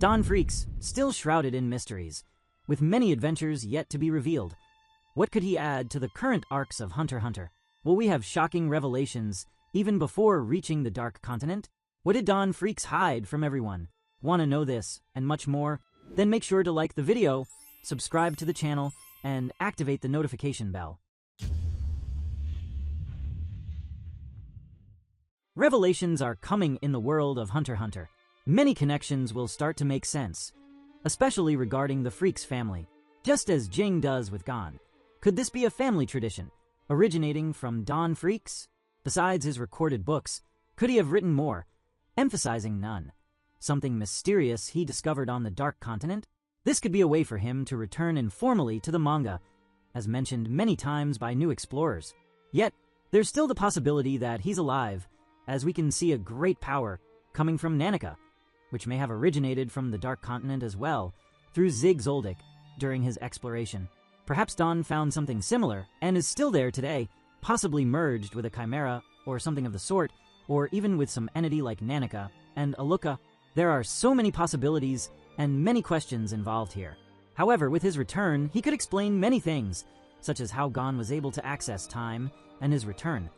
Don Freaks, still shrouded in mysteries, with many adventures yet to be revealed. What could he add to the current arcs of Hunter x Hunter? Will we have shocking revelations even before reaching the Dark Continent? What did Don Freaks hide from everyone? Want to know this and much more? Then make sure to like the video, subscribe to the channel, and activate the notification bell. Revelations are coming in the world of Hunter x Hunter. Many connections will start to make sense, especially regarding the Freeks family, just as Jing does with Gon. Could this be a family tradition, originating from Don Freaks? Besides his recorded books, could he have written more, emphasizing none? Something mysterious he discovered on the Dark Continent? This could be a way for him to return informally to the manga, as mentioned many times by new explorers. Yet, there's still the possibility that he's alive, as we can see a great power coming from Nanika, which may have originated from the Dark Continent as well, through Zig Zoldyck during his exploration. Perhaps Don found something similar and is still there today, possibly merged with a chimera or something of the sort, or even with some entity like Nanika and Aluka. There are so many possibilities and many questions involved here. However, with his return, he could explain many things, such as how Gon was able to access time and his return,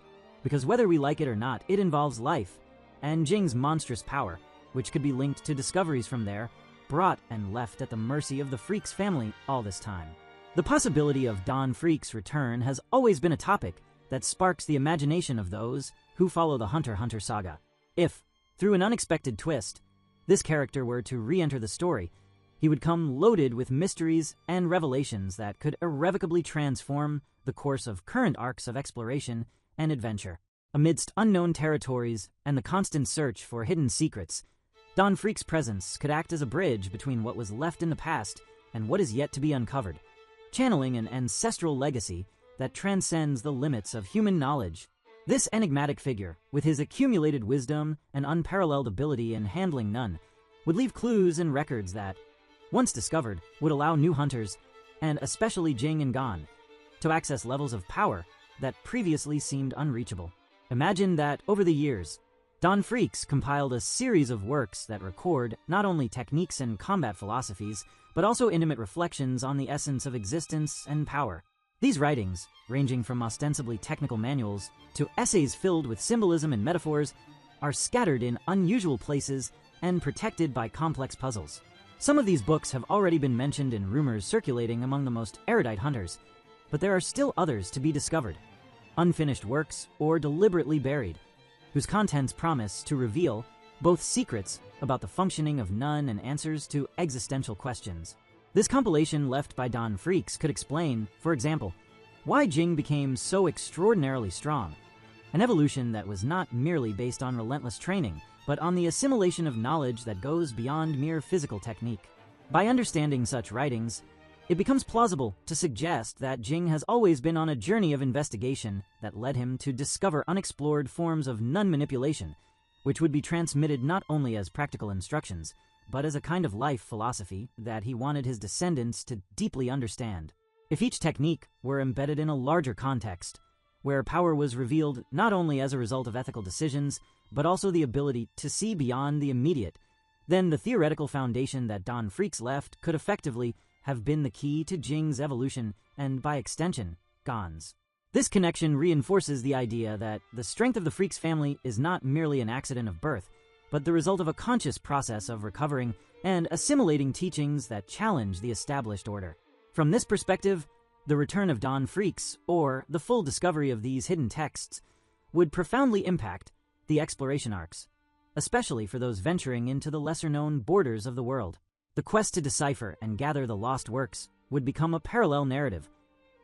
because whether we like it or not, it involves life, and Jing's monstrous power, which could be linked to discoveries from there, brought and left at the mercy of the Freeks family all this time. The possibility of Don Freaks' return has always been a topic that sparks the imagination of those who follow the Hunter x Hunter saga. If, through an unexpected twist, this character were to re-enter the story, he would come loaded with mysteries and revelations that could irrevocably transform the course of current arcs of exploration and adventure. Amidst unknown territories and the constant search for hidden secrets, Don Freaks' presence could act as a bridge between what was left in the past and what is yet to be uncovered, channeling an ancestral legacy that transcends the limits of human knowledge. This enigmatic figure, with his accumulated wisdom and unparalleled ability in handling none, would leave clues and records that, once discovered, would allow new hunters, and especially Jing and Gon, to access levels of power that previously seemed unreachable. Imagine that, over the years, Don Freaks compiled a series of works that record not only techniques and combat philosophies, but also intimate reflections on the essence of existence and power. These writings, ranging from ostensibly technical manuals to essays filled with symbolism and metaphors, are scattered in unusual places and protected by complex puzzles. Some of these books have already been mentioned in rumors circulating among the most erudite hunters, but there are still others to be discovered, unfinished works or deliberately buried, whose contents promise to reveal both secrets about the functioning of none and answers to existential questions. This compilation left by Don Freaks could explain, for example, why Jing became so extraordinarily strong, an evolution that was not merely based on relentless training, but on the assimilation of knowledge that goes beyond mere physical technique. By understanding such writings, it becomes plausible to suggest that Jing has always been on a journey of investigation that led him to discover unexplored forms of none manipulation, which would be transmitted not only as practical instructions, but as a kind of life philosophy that he wanted his descendants to deeply understand. If each technique were embedded in a larger context, where power was revealed not only as a result of ethical decisions, but also the ability to see beyond the immediate, then the theoretical foundation that Don Freaks left could effectively have been the key to Jing's evolution and, by extension, Gon's. This connection reinforces the idea that the strength of the Freaks family is not merely an accident of birth, but the result of a conscious process of recovering and assimilating teachings that challenge the established order. From this perspective, the return of Don Freaks, or the full discovery of these hidden texts, would profoundly impact the exploration arcs, especially for those venturing into the lesser-known borders of the world. The quest to decipher and gather the lost works would become a parallel narrative,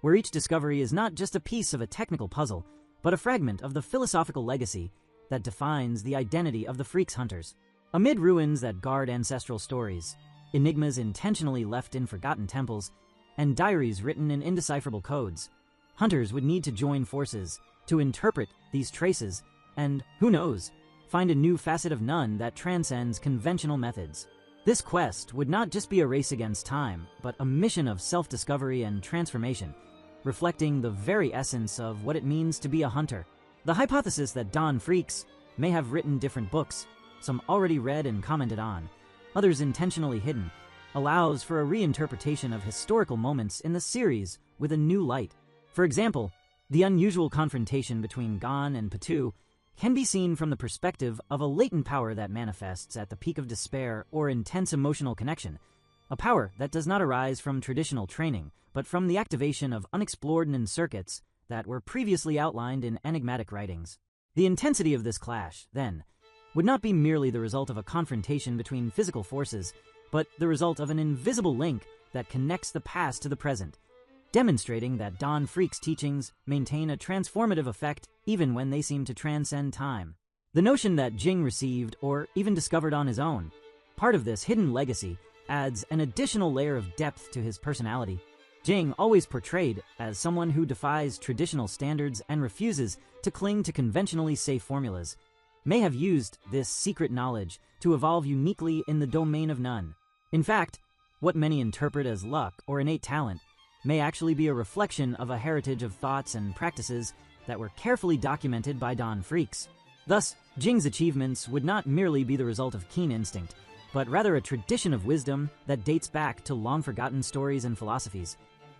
where each discovery is not just a piece of a technical puzzle, but a fragment of the philosophical legacy that defines the identity of the Freaks hunters. Amid ruins that guard ancestral stories, enigmas intentionally left in forgotten temples, and diaries written in indecipherable codes, hunters would need to join forces to interpret these traces and, who knows, find a new facet of none that transcends conventional methods. This quest would not just be a race against time, but a mission of self-discovery and transformation, reflecting the very essence of what it means to be a hunter. The hypothesis that Don Freaks may have written different books, some already read and commented on, others intentionally hidden, allows for a reinterpretation of historical moments in the series with a new light. For example, the unusual confrontation between Gon and Patu can be seen from the perspective of a latent power that manifests at the peak of despair or intense emotional connection, a power that does not arise from traditional training, but from the activation of unexplored Nin circuits that were previously outlined in enigmatic writings. The intensity of this clash, then, would not be merely the result of a confrontation between physical forces, but the result of an invisible link that connects the past to the present, demonstrating that Don Freeck's teachings maintain a transformative effect even when they seem to transcend time. The notion that Jing received or even discovered on his own, part of this hidden legacy, adds an additional layer of depth to his personality. Jing, always portrayed as someone who defies traditional standards and refuses to cling to conventionally safe formulas, may have used this secret knowledge to evolve uniquely in the domain of none. In fact, what many interpret as luck or innate talent may actually be a reflection of a heritage of thoughts and practices that were carefully documented by Don Freeckss. Thus, Jing's achievements would not merely be the result of keen instinct, but rather a tradition of wisdom that dates back to long-forgotten stories and philosophies,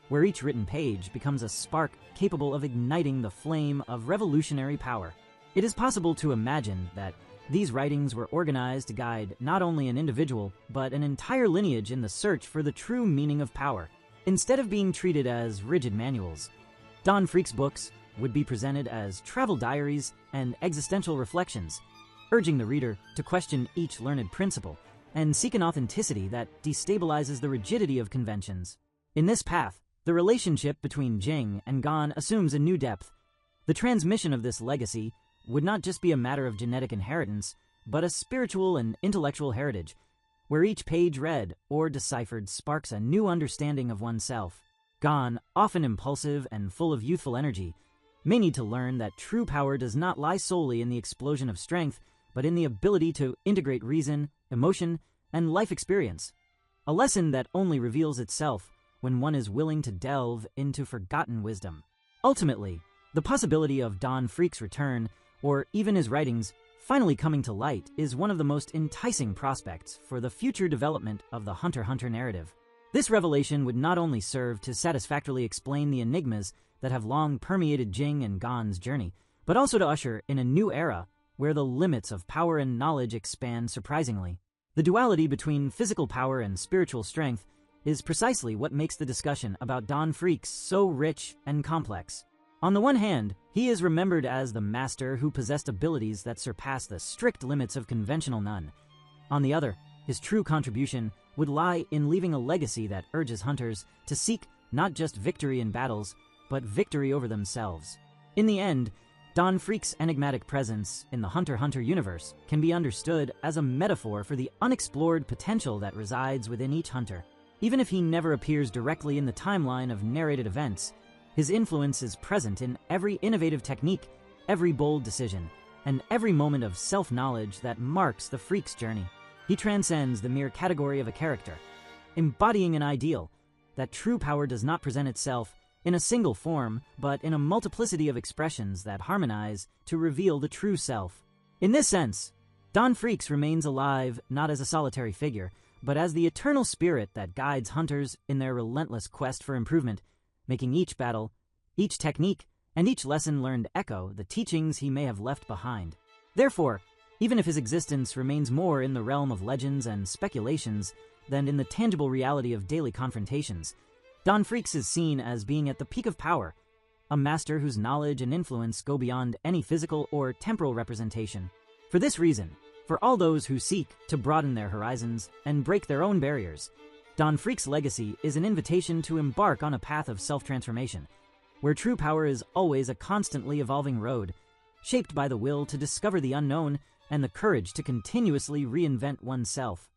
where each written page becomes a spark capable of igniting the flame of revolutionary power. It is possible to imagine that these writings were organized to guide not only an individual, but an entire lineage in the search for the true meaning of power. Instead of being treated as rigid manuals, Don Freeck's books would be presented as travel diaries and existential reflections, urging the reader to question each learned principle and seek an authenticity that destabilizes the rigidity of conventions. In this path, the relationship between Jing and Gon assumes a new depth. The transmission of this legacy would not just be a matter of genetic inheritance, but a spiritual and intellectual heritage, where each page read or deciphered sparks a new understanding of oneself. Gon, often impulsive and full of youthful energy, may need to learn that true power does not lie solely in the explosion of strength, but in the ability to integrate reason, emotion, and life experience, a lesson that only reveals itself when one is willing to delve into forgotten wisdom. Ultimately, the possibility of Don Freeck's return, or even his writings finally coming to light, is one of the most enticing prospects for the future development of the Hunter x Hunter narrative. This revelation would not only serve to satisfactorily explain the enigmas that have long permeated Jing and Gon's journey, but also to usher in a new era where the limits of power and knowledge expand surprisingly. The duality between physical power and spiritual strength is precisely what makes the discussion about Don Freeckss so rich and complex. On the one hand, he is remembered as the master who possessed abilities that surpass the strict limits of conventional Nun. On the other, his true contribution would lie in leaving a legacy that urges hunters to seek not just victory in battles, but victory over themselves. In the end, Don Freeck's enigmatic presence in the Hunter x Hunter universe can be understood as a metaphor for the unexplored potential that resides within each hunter. Even if he never appears directly in the timeline of narrated events, his influence is present in every innovative technique, every bold decision, and every moment of self-knowledge that marks the Freeck's journey. He transcends the mere category of a character, embodying an ideal that true power does not present itself in a single form, but in a multiplicity of expressions that harmonize to reveal the true self. In this sense, Don Freeckss remains alive not as a solitary figure, but as the eternal spirit that guides hunters in their relentless quest for improvement, making each battle, each technique, and each lesson learned echo the teachings he may have left behind. Therefore, even if his existence remains more in the realm of legends and speculations than in the tangible reality of daily confrontations, Don Freeckss is seen as being at the peak of power, a master whose knowledge and influence go beyond any physical or temporal representation. For this reason, for all those who seek to broaden their horizons and break their own barriers, Don Freeck's legacy is an invitation to embark on a path of self-transformation, where true power is always a constantly evolving road, shaped by the will to discover the unknown and the courage to continuously reinvent oneself.